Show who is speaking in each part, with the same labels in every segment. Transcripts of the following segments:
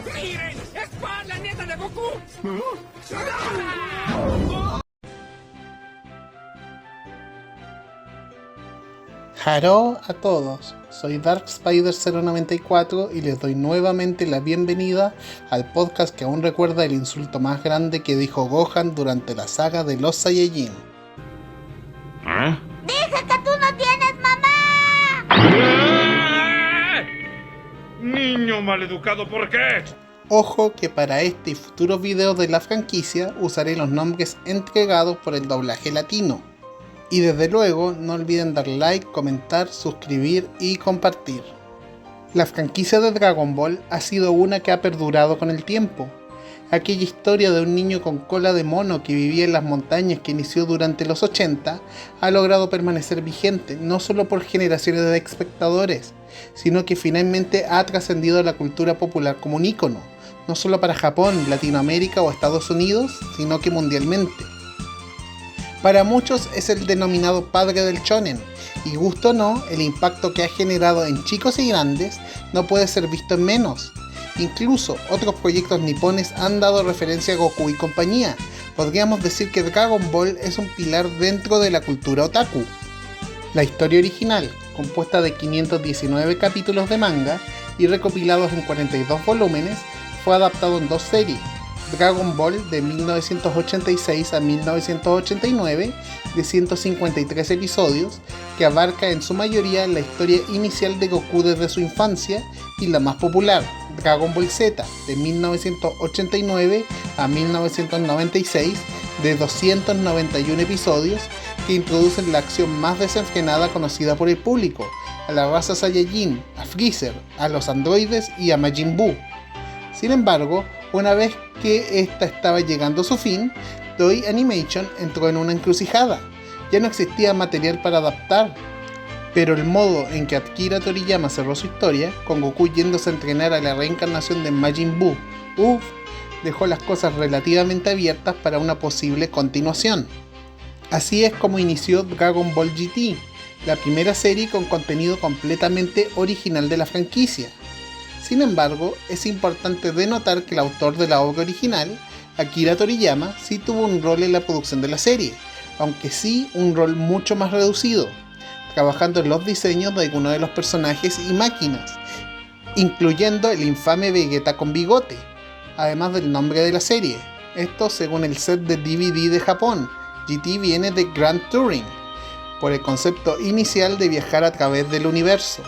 Speaker 1: ¡Miren! ¡Es Pan, la nieta de Goku!
Speaker 2: Haró a todos, soy Dark Spider 094 y les doy nuevamente la bienvenida al podcast que aún recuerda el insulto más grande que dijo Gohan durante la saga de los Saiyajin.
Speaker 3: ¿Eh?
Speaker 4: ¡Dije que tú no tienes mamá!
Speaker 3: Niño maleducado, ¿por qué?
Speaker 2: Ojo que para este y futuros videos de la franquicia usaré los nombres entregados por el doblaje latino. Y desde luego no olviden dar like, comentar, suscribir y compartir. La franquicia de Dragon Ball ha sido una que ha perdurado con el tiempo. Aquella historia de un niño con cola de mono que vivía en las montañas que inició durante los 80 ha logrado permanecer vigente no solo por generaciones de espectadores, sino que finalmente ha trascendido a la cultura popular como un ícono, no solo para Japón, Latinoamérica o Estados Unidos, sino que mundialmente. Para muchos es el denominado padre del shonen, y gusto o no, el impacto que ha generado en chicos y grandes no puede ser visto en menos. Incluso otros proyectos nipones han dado referencia a Goku y compañía. Podríamos decir que Dragon Ball es un pilar dentro de la cultura otaku. La historia original, compuesta de 519 capítulos de manga y recopilados en 42 volúmenes, fue adaptado en dos series. Dragon Ball de 1986 a 1989, de 153 episodios, que abarca en su mayoría la historia inicial de Goku desde su infancia, y la más popular, Dragon Ball Z, de 1989 a 1996, de 291 episodios, que introducen la acción más desenfrenada conocida por el público, a la raza Saiyajin, a Freezer, a los androides y a Majin Buu. Sin embargo, una vez que esta estaba llegando a su fin, Toei Animation entró en una encrucijada. Ya no existía material para adaptar, pero el modo en que Akira Toriyama cerró su historia, con Goku yéndose a entrenar a la reencarnación de Majin Buu, dejó las cosas relativamente abiertas para una posible continuación. Así es como inició Dragon Ball GT, la primera serie con contenido completamente original de la franquicia. Sin embargo, es importante denotar que el autor de la obra original, Akira Toriyama, sí tuvo un rol en la producción de la serie, aunque sí un rol mucho más reducido, trabajando en los diseños de algunos de los personajes y máquinas, incluyendo el infame Vegeta con bigote, además del nombre de la serie. Esto según el set de DVD de Japón. GT viene de Grand Touring, por el concepto inicial de viajar a través del universo.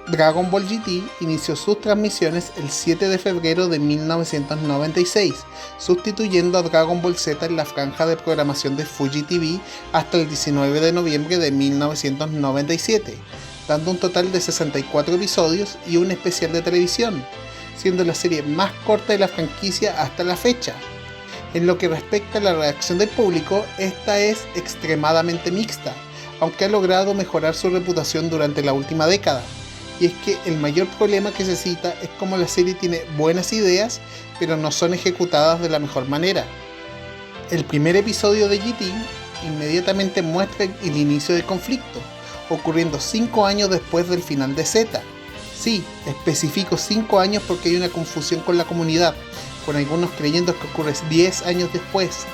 Speaker 2: Dragon Ball GT inició sus transmisiones el 7 de febrero de 1996, sustituyendo a Dragon Ball Z en la franja de programación de Fuji TV hasta el 19 de noviembre de 1997, dando un total de 64 episodios y un especial de televisión, siendo la serie más corta de la franquicia hasta la fecha. En lo que respecta a la reacción del público, esta es extremadamente mixta, aunque ha logrado mejorar su reputación durante la última década. Y es que el mayor problema que se cita es cómo la serie tiene buenas ideas, pero no son ejecutadas de la mejor manera. El primer episodio de GT inmediatamente muestra el inicio del conflicto, ocurriendo 5 años después del final de Z. Sí, especifico 5 años porque hay una confusión con la comunidad, con algunos creyendo que ocurre 10 años después.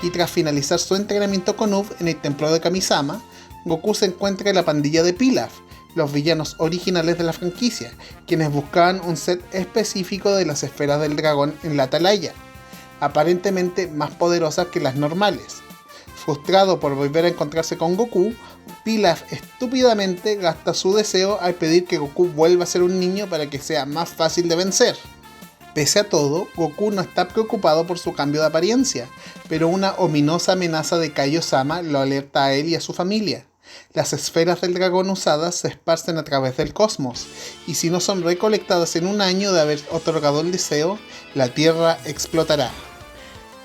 Speaker 2: Y tras finalizar su entrenamiento con Uf en el templo de Kamisama, Goku se encuentra en la pandilla de Pilaf, los villanos originales de la franquicia, quienes buscaban un set específico de las esferas del dragón en la Atalaya, aparentemente más poderosas que las normales. Frustrado por volver a encontrarse con Goku, Pilaf estúpidamente gasta su deseo al pedir que Goku vuelva a ser un niño para que sea más fácil de vencer. Pese a todo, Goku no está preocupado por su cambio de apariencia, pero una ominosa amenaza de Kaio-sama lo alerta a él y a su familia. Las esferas del dragón usadas se esparcen a través del cosmos, y si no son recolectadas en un año de haber otorgado el deseo, la Tierra explotará.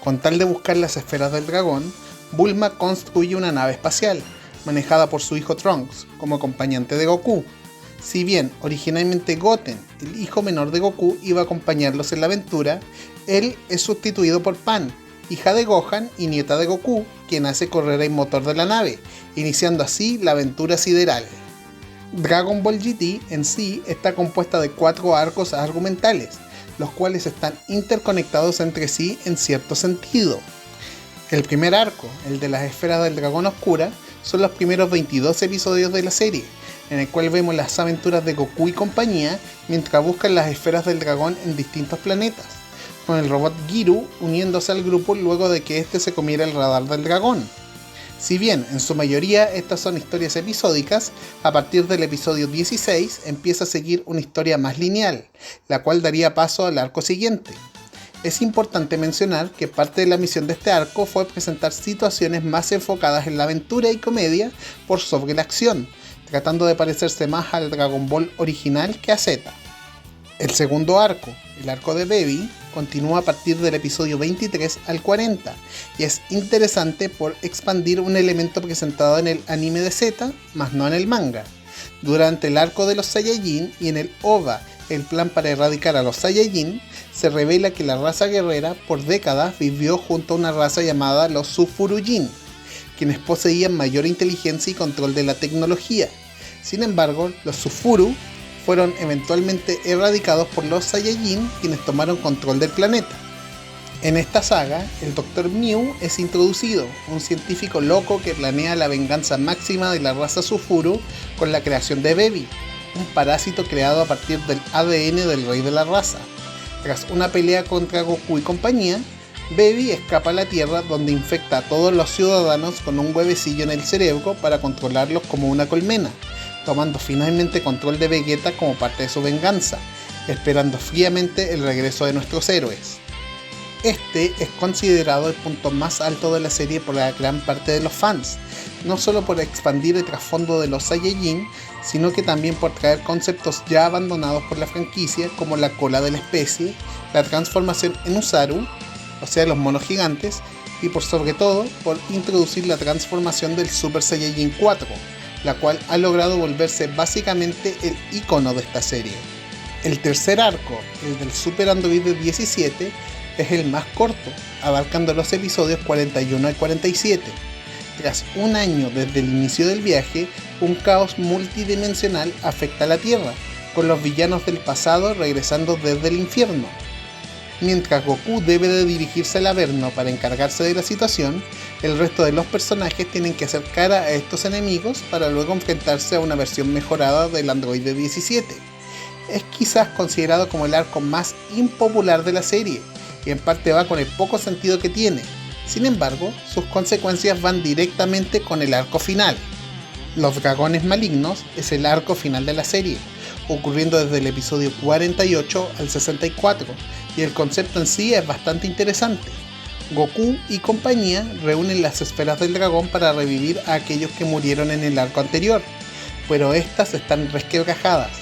Speaker 2: Con tal de buscar las esferas del dragón, Bulma construye una nave espacial, manejada por su hijo Trunks, como acompañante de Goku. Si bien originalmente Goten, el hijo menor de Goku, iba a acompañarlos en la aventura, él es sustituido por Pan, hija de Gohan y nieta de Goku, quien hace correr el motor de la nave, iniciando así la aventura sideral. Dragon Ball GT en sí está compuesta de 4 arcos argumentales, los cuales están interconectados entre sí en cierto sentido. El primer arco, el de las esferas del dragón oscura, son los primeros 22 episodios de la serie, en el cual vemos las aventuras de Goku y compañía mientras buscan las esferas del dragón en distintos planetas, con el robot Giru uniéndose al grupo luego de que este se comiera el radar del dragón. Si bien en su mayoría estas son historias episódicas, a partir del episodio 16 empieza a seguir una historia más lineal, la cual daría paso al arco siguiente. Es importante mencionar que parte de la misión de este arco fue presentar situaciones más enfocadas en la aventura y comedia por sobre la acción, tratando de parecerse más al Dragon Ball original que a Z. El segundo arco, el arco de Baby, continúa a partir del episodio 23 al 40 y es interesante por expandir un elemento presentado en el anime de Z, más no en el manga. Durante el arco de los Saiyajin y en el OVA, el plan para erradicar a los Saiyajin, se revela que la raza guerrera por décadas vivió junto a una raza llamada los Sufurujin, quienes poseían mayor inteligencia y control de la tecnología. Sin embargo, los Sufuru fueron eventualmente erradicados por los Saiyajin, quienes tomaron control del planeta. En esta saga, el Dr. Mew es introducido, un científico loco que planea la venganza máxima de la raza Sufuru con la creación de Baby, un parásito creado a partir del ADN del rey de la raza. Tras una pelea contra Goku y compañía, Baby escapa a la Tierra, donde infecta a todos los ciudadanos con un huevecillo en el cerebro para controlarlos como una colmena, tomando finalmente control de Vegeta como parte de su venganza, esperando fríamente el regreso de nuestros héroes. Este es considerado el punto más alto de la serie por la gran parte de los fans, no solo por expandir el trasfondo de los Saiyajin, sino que también por traer conceptos ya abandonados por la franquicia como la cola de la especie, la transformación en Usaru, o sea los monos gigantes, y por sobre todo por introducir la transformación del Super Saiyajin 4, la cual ha logrado volverse básicamente el icono de esta serie. El tercer arco, el del Super Android 17, es el más corto, abarcando los episodios 41 al 47. Tras un año desde el inicio del viaje, un caos multidimensional afecta a la Tierra, con los villanos del pasado regresando desde el infierno. Mientras Goku debe de dirigirse al Averno para encargarse de la situación, el resto de los personajes tienen que hacer cara a estos enemigos para luego enfrentarse a una versión mejorada del Android 17. Es quizás considerado como el arco más impopular de la serie, y en parte va con el poco sentido que tiene. Sin embargo, sus consecuencias van directamente con el arco final. Los Dragones Malignos es el arco final de la serie, ocurriendo desde el episodio 48 al 64, y el concepto en sí es bastante interesante. Goku y compañía reúnen las esferas del dragón para revivir a aquellos que murieron en el arco anterior, pero estas están resquebrajadas.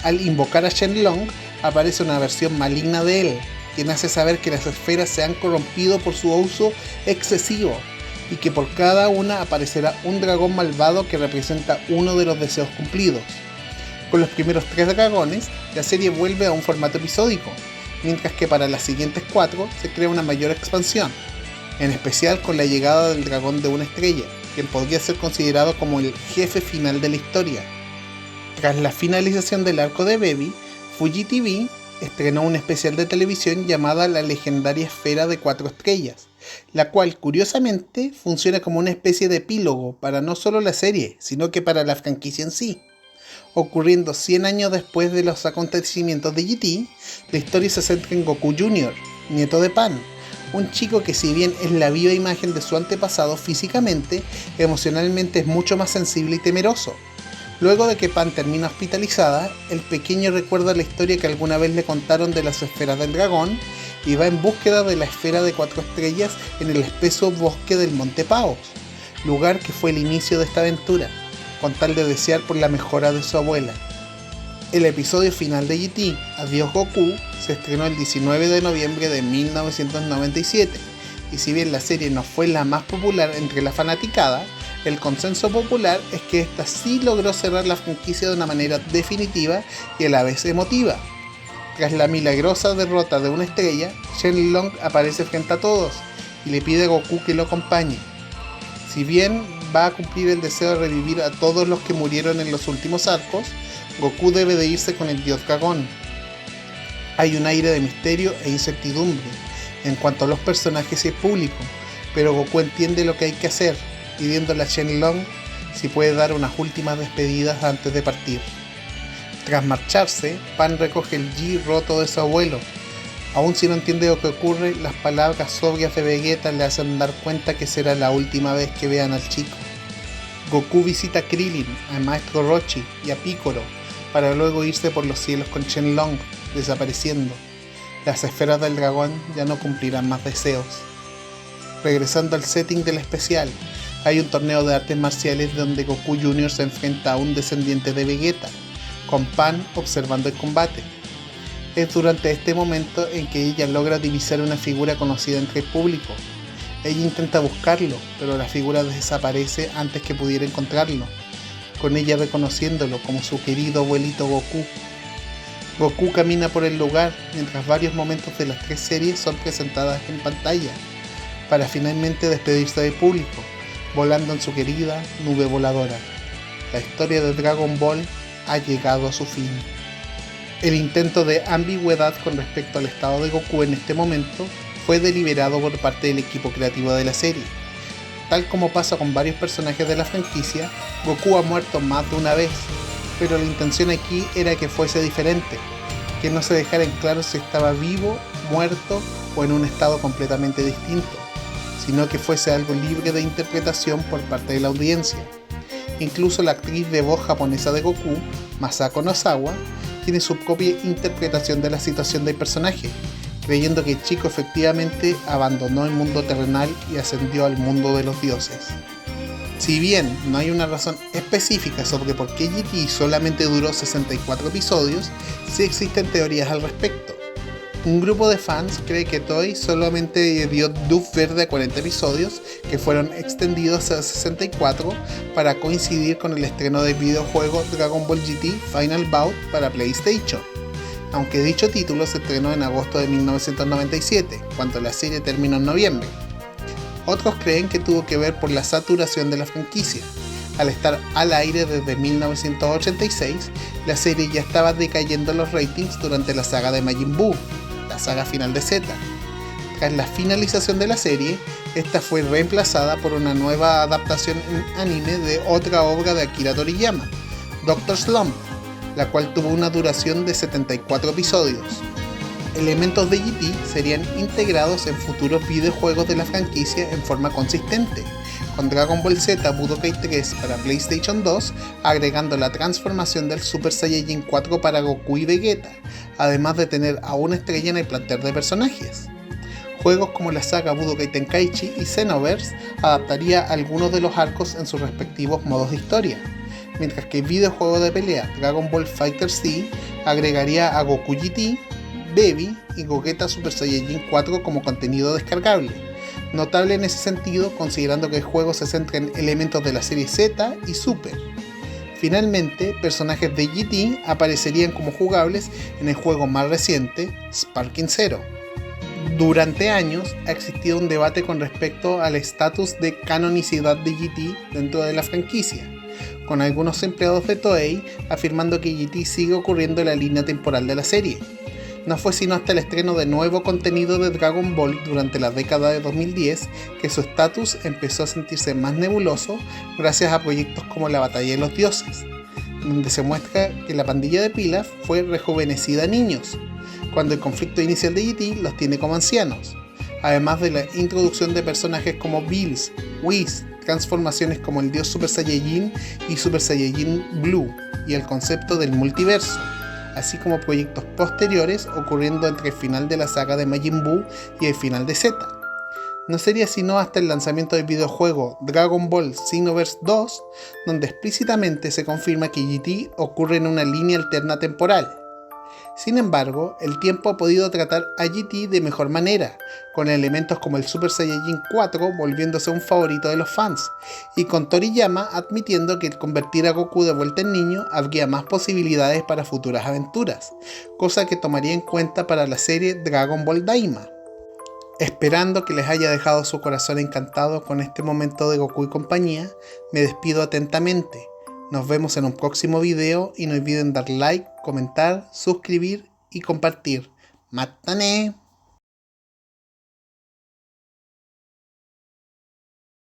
Speaker 2: Al invocar a Shenlong, aparece una versión maligna de él, quien hace saber que las esferas se han corrompido por su uso excesivo, y que por cada una aparecerá un dragón malvado que representa uno de los deseos cumplidos. Con los primeros 3 dragones, la serie vuelve a un formato episódico, mientras que para las siguientes 4 se crea una mayor expansión, en especial con la llegada del dragón de una estrella, quien podría ser considerado como el jefe final de la historia. Tras la finalización del arco de Baby, Fuji TV estrenó un especial de televisión llamada La Legendaria Esfera de 4 Estrellas, la cual curiosamente funciona como una especie de epílogo para no solo la serie, sino que para la franquicia en sí. Ocurriendo 100 años después de los acontecimientos de GT, la historia se centra en Goku Jr., nieto de Pan, un chico que si bien es la viva imagen de su antepasado físicamente, emocionalmente es mucho más sensible y temeroso. Luego de que Pan termina hospitalizada, el pequeño recuerda la historia que alguna vez le contaron de las esferas del dragón y va en búsqueda de la esfera de 4 estrellas en el espeso bosque del Monte Paos, lugar que fue el inicio de esta aventura, con tal de desear por la mejora de su abuela. El episodio final de GT, Adiós Goku, se estrenó el 19 de noviembre de 1997, y si bien la serie no fue la más popular entre la fanaticada, el consenso popular es que esta sí logró cerrar la franquicia de una manera definitiva y a la vez emotiva. Tras la milagrosa derrota de una estrella, Shenlong aparece frente a todos y le pide a Goku que lo acompañe. Si bien va a cumplir el deseo de revivir a todos los que murieron en los últimos arcos, Goku debe de irse con el dios dragón. Hay un aire de misterio e incertidumbre en cuanto a los personajes y el público, pero Goku entiende lo que hay que hacer, pidiéndole a Shenlong si puede dar unas últimas despedidas antes de partir. Tras marcharse, Pan recoge el G roto de su abuelo. Aún si no entiende lo que ocurre, las palabras sobrias de Vegeta le hacen dar cuenta que será la última vez que vean al chico. Goku visita a Krillin, al maestro Rochi y a Piccolo, para luego irse por los cielos con Shenlong, desapareciendo. Las esferas del dragón ya no cumplirán más deseos. Regresando al setting del especial, hay un torneo de artes marciales donde Goku Jr. se enfrenta a un descendiente de Vegeta, con Pan observando el combate. Es durante este momento en que ella logra divisar una figura conocida entre el público. Ella intenta buscarlo, pero la figura desaparece antes que pudiera encontrarlo, con ella reconociéndolo como su querido abuelito Goku. Goku camina por el lugar mientras varios momentos de las 3 series son presentadas en pantalla, para finalmente despedirse del público, volando en su querida nube voladora. La historia de Dragon Ball ha llegado a su fin. El intento de ambigüedad con respecto al estado de Goku en este momento fue deliberado por parte del equipo creativo de la serie. Tal como pasa con varios personajes de la franquicia, Goku ha muerto más de una vez, pero la intención aquí era que fuese diferente, que no se dejara en claro si estaba vivo, muerto o en un estado completamente distinto, sino que fuese algo libre de interpretación por parte de la audiencia. Incluso la actriz de voz japonesa de Goku, Masako Nozawa, tiene su propia interpretación de la situación del personaje, creyendo que el chico efectivamente abandonó el mundo terrenal y ascendió al mundo de los dioses. Si bien no hay una razón específica sobre por qué GT solamente duró 64 episodios, sí existen teorías al respecto. Un grupo de fans cree que Toei solamente dio luz verde a 40 episodios, que fueron extendidos a 64 para coincidir con el estreno del videojuego Dragon Ball GT Final Bout para PlayStation, aunque dicho título se estrenó en agosto de 1997, cuando la serie terminó en noviembre. Otros creen que tuvo que ver por la saturación de la franquicia. Al estar al aire desde 1986, la serie ya estaba decayendo los ratings durante la saga de Majin Buu, la saga final de Z. Tras la finalización de la serie, esta fue reemplazada por una nueva adaptación en anime de otra obra de Akira Toriyama, Dr. Slump, la cual tuvo una duración de 74 episodios. Elementos de GT serían integrados en futuros videojuegos de la franquicia en forma consistente, con Dragon Ball Z Budokai 3 para PlayStation 2, agregando la transformación del Super Saiyajin 4 para Goku y Vegeta, además de tener a una estrella en el plantel de personajes. Juegos como la saga Budokai Tenkaichi y Xenoverse adaptaría algunos de los arcos en sus respectivos modos de historia, mientras que el videojuego de pelea Dragon Ball FighterZ agregaría a Goku GT, Baby y Gogeta Super Saiyajin 4 como contenido descargable, notable en ese sentido considerando que el juego se centra en elementos de la serie Z y Super. Finalmente, personajes de GT aparecerían como jugables en el juego más reciente, Sparking Zero. Durante años ha existido un debate con respecto al estatus de canonicidad de GT dentro de la franquicia, con algunos empleados de Toei afirmando que GT sigue ocurriendo en la línea temporal de la serie. No fue sino hasta el estreno de nuevo contenido de Dragon Ball durante la década de 2010 que su estatus empezó a sentirse más nebuloso gracias a proyectos como la Batalla de los Dioses, donde se muestra que la pandilla de Pilaf fue rejuvenecida a niños, cuando el conflicto inicial de GT los tiene como ancianos, además de la introducción de personajes como Bills, Whis, transformaciones como el dios Super Saiyajin y Super Saiyajin Blue y el concepto del multiverso, así como proyectos posteriores ocurriendo entre el final de la saga de Majin Buu y el final de Z. No sería sino hasta el lanzamiento del videojuego Dragon Ball Xenoverse 2, donde explícitamente se confirma que GT ocurre en una línea alterna temporal. Sin embargo, el tiempo ha podido tratar a GT de mejor manera, con elementos como el Super Saiyajin 4 volviéndose un favorito de los fans, y con Toriyama admitiendo que el convertir a Goku de vuelta en niño habría más posibilidades para futuras aventuras, cosa que tomaría en cuenta para la serie Dragon Ball Daima. Esperando que les haya dejado su corazón encantado con este momento de Goku y compañía, me despido atentamente. Nos vemos en un próximo video y no olviden dar like, comentar, suscribir y compartir. Matané.